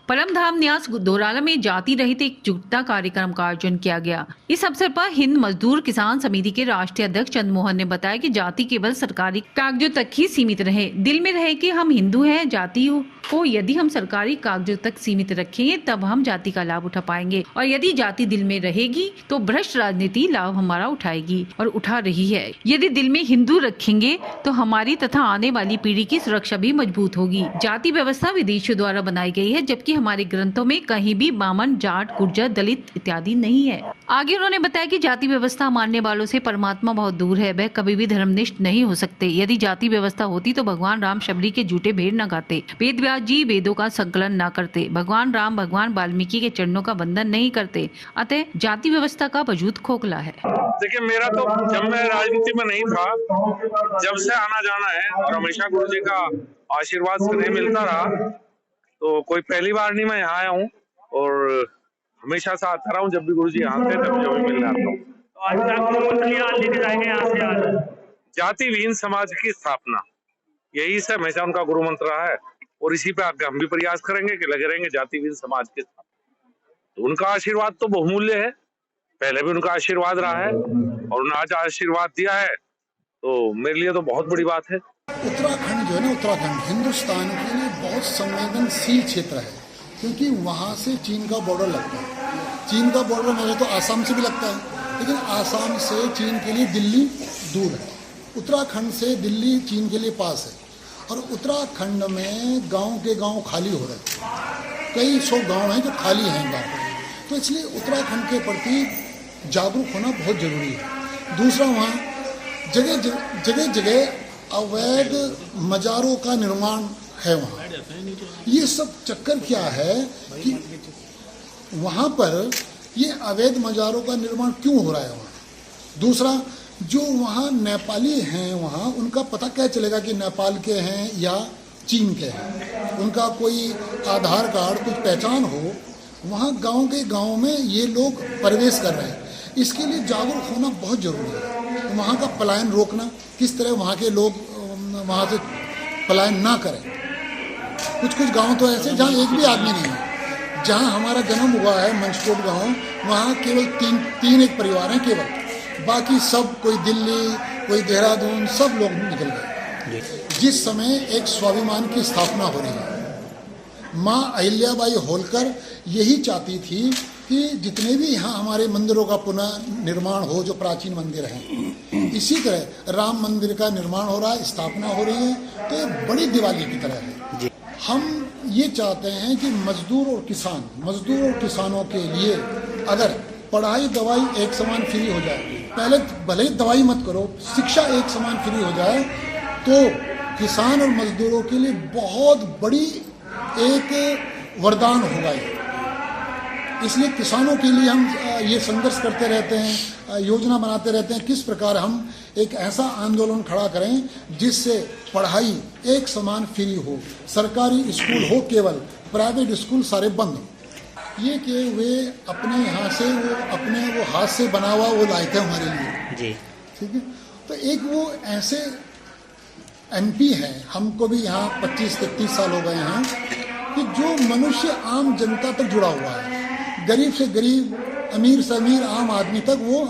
परमधाम न्यास दोराला में जाति रहित एकजुटता कार्यक्रम का आयोजन किया गया। इस अवसर पर हिंद मजदूर किसान समिति के राष्ट्रीय अध्यक्ष चंद्रमोहन ने बताया कि जाति केवल सरकारी कागजों तक ही सीमित रहे। दिल में रहे कि हम हिंदू हैं। जाति को यदि हम सरकारी कागजों तक सीमित रखेंगे तब हम जाति का लाभ उठा पाएंगे, और यदि जाति दिल में रहेगी तो भ्रष्ट राजनीति लाभ हमारा उठाएगी और उठा रही है। यदि दिल में हिंदू रखेंगे तो हमारी तथा आने वाली पीढ़ी की सुरक्षा भी मजबूत होगी। जाति व्यवस्था विदेशियों द्वारा बनाई गई है, जबकि हमारे ग्रंथों में कहीं भी बामन, जाट, गुर्जर, दलित इत्यादि नहीं है। आगे उन्होंने बताया कि जाति व्यवस्था मानने वालों से परमात्मा बहुत दूर है। वह कभी भी धर्मनिष्ठ नहीं हो सकते। यदि जाति व्यवस्था होती तो भगवान राम शबरी के झूठे भेड़ न गाते, वेद व्यास जी वेदों का संकलन न करते, भगवान राम भगवान वाल्मीकि के चरणों का वंदन नहीं करते। अतः जाति व्यवस्था का वजूद खोखला है। देखिए, मेरा तो जब मैं राजनीति में नहीं था, जब से आना जाना है और हमेशा गुरु जी का आशीर्वाद से मिलता रहा, तो कोई पहली बार नहीं मैं यहाँ आया हूँ और हमेशा से आता रहा हूँ। जब भी गुरु जी यहाँ थे तब जब भी मिलने आता हूँ। तो आज लेके जाएंगे यहाँ से आज जाति विहीन समाज की स्थापना, यही से हमेशा उनका गुरु मंत्र रहा है और इसी पे आगे हम भी प्रयास करेंगे कि लगे रहेंगे जाति विहीन समाज की स्थापना। तो उनका आशीर्वाद तो बहुमूल्य है, पहले भी उनका आशीर्वाद रहा है और उन्होंने आज आशीर्वाद दिया है, तो मेरे लिए तो बहुत बड़ी बात है। उत्तराखंड जो है ना, उत्तराखंड हिंदुस्तान के लिए बहुत संवेदनशील क्षेत्र है, क्योंकि वहाँ से चीन का बॉर्डर लगता है। चीन का बॉर्डर मुझे तो आसाम से भी लगता है, लेकिन आसाम से चीन के लिए दिल्ली दूर है। उत्तराखंड से दिल्ली चीन के लिए पास है, और उत्तराखंड में गांव के गांव खाली हो रहे हैं। कई सौ गांव हैं जो खाली हैं गांव, तो इसलिए उत्तराखंड के प्रति जागरूक होना बहुत जरूरी है। दूसरा, वहाँ जगह जगह अवैध मजारों का निर्माण है। वहाँ ये सब चक्कर क्या है कि वहाँ पर ये अवैध मजारों का निर्माण क्यों हो रहा है वहाँ। दूसरा, जो वहाँ नेपाली हैं, वहाँ उनका पता क्या चलेगा कि नेपाल के हैं या चीन के हैं। उनका कोई आधार कार्ड, कुछ पहचान हो। वहाँ गांव के गांव में ये लोग प्रवेश कर रहे हैं। इसके लिए जागरूक होना बहुत जरूरी है। वहाँ का पलायन रोकना, किस तरह वहाँ के लोग वहाँ से पलायन ना करें। कुछ गांव तो ऐसे जहाँ एक भी आदमी नहीं है। जहाँ हमारा जन्म हुआ है मंचकोट गांव, वहाँ केवल तीन एक परिवार हैं केवल, बाकी सब कोई दिल्ली, कोई देहरादून, सब लोग निकल गए। जिस समय एक स्वाभिमान की स्थापना हो रही है, माँ अहिल्याबाई होलकर यही चाहती थी कि जितने भी यहाँ हमारे मंदिरों का पुनः निर्माण हो, जो प्राचीन मंदिर हैं। इसी तरह राम मंदिर का निर्माण हो रहा है, स्थापना हो रही है, तो ये बड़ी दिवाली की तरह है। हम ये चाहते हैं कि मजदूर और किसानों के लिए अगर पढ़ाई दवाई एक समान फ्री हो जाए, पहले भले ही दवाई मत करो, शिक्षा एक समान फ्री हो जाए, तो किसान और मजदूरों के लिए बहुत बड़ी एक वरदान होगा। इसलिए किसानों के लिए हम ये संघर्ष करते रहते हैं, योजना बनाते रहते हैं, किस प्रकार हम एक ऐसा आंदोलन खड़ा करें जिससे पढ़ाई एक समान फ्री हो, सरकारी स्कूल हो केवल, प्राइवेट स्कूल सारे बंद हो। ये कि वे अपने यहाँ से वो हाथ से बना हुआ वो लाए थे हमारे लिए जी, ठीक है। तो एक वो ऐसे MP हैं, हमको भी यहाँ 25-33 साल हो गए हैं, कि जो मनुष्य आम जनता तक जुड़ा हुआ है, गरीब से गरीब, अमीर से अमीर आम आदमी तक वो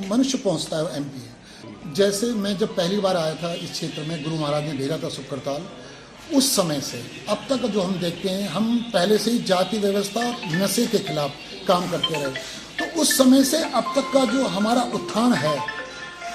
मनुष्य पहुँचता है। MP है। जैसे मैं जब पहली बार आया था इस क्षेत्र में, गुरु महाराज ने भेजा था सुकरताल, उस समय से अब तक जो हम देखते हैं, हम पहले से ही जाति व्यवस्था, नशे के खिलाफ काम करते रहे। तो उस समय से अब तक का जो हमारा उत्थान है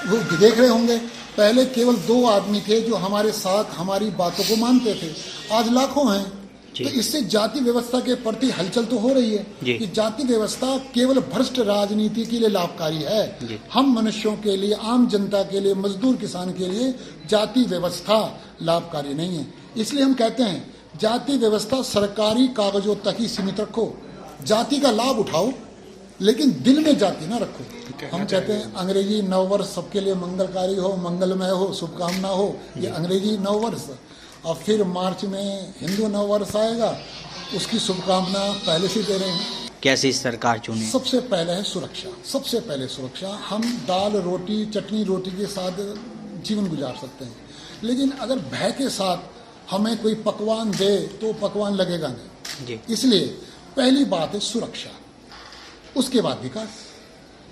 वो देख रहे होंगे। पहले केवल 2 आदमी थे जो हमारे साथ हमारी बातों को मानते थे, आज लाखों हैं। तो इससे जाति व्यवस्था के प्रति हलचल तो हो रही है कि जाति व्यवस्था केवल भ्रष्ट राजनीति के लिए लाभकारी है। हम मनुष्यों के लिए, आम जनता के लिए, मजदूर किसान के लिए जाति व्यवस्था लाभकारी नहीं है। इसलिए हम कहते हैं जाति व्यवस्था सरकारी कागजों तक ही सीमित रखो, जाति का लाभ उठाओ, लेकिन दिल में जाति ना रखो। हम कहते हैं अंग्रेजी नववर्ष सबके लिए मंगलकारी हो, मंगलमय हो, शुभकामना हो, ये अंग्रेजी नववर्ष। और फिर मार्च में हिंदू नववर्ष आएगा, उसकी शुभकामना पहले से दे रहे हैं। कैसी सरकार चुने? सबसे पहले है सुरक्षा, सबसे पहले सुरक्षा। हम दाल रोटी, चटनी रोटी के साथ जीवन गुजार सकते हैं, लेकिन अगर भय के साथ हमें कोई पकवान दे तो पकवान लगेगा नहीं। जी। इसलिए पहली बात है सुरक्षा, उसके बाद विकास।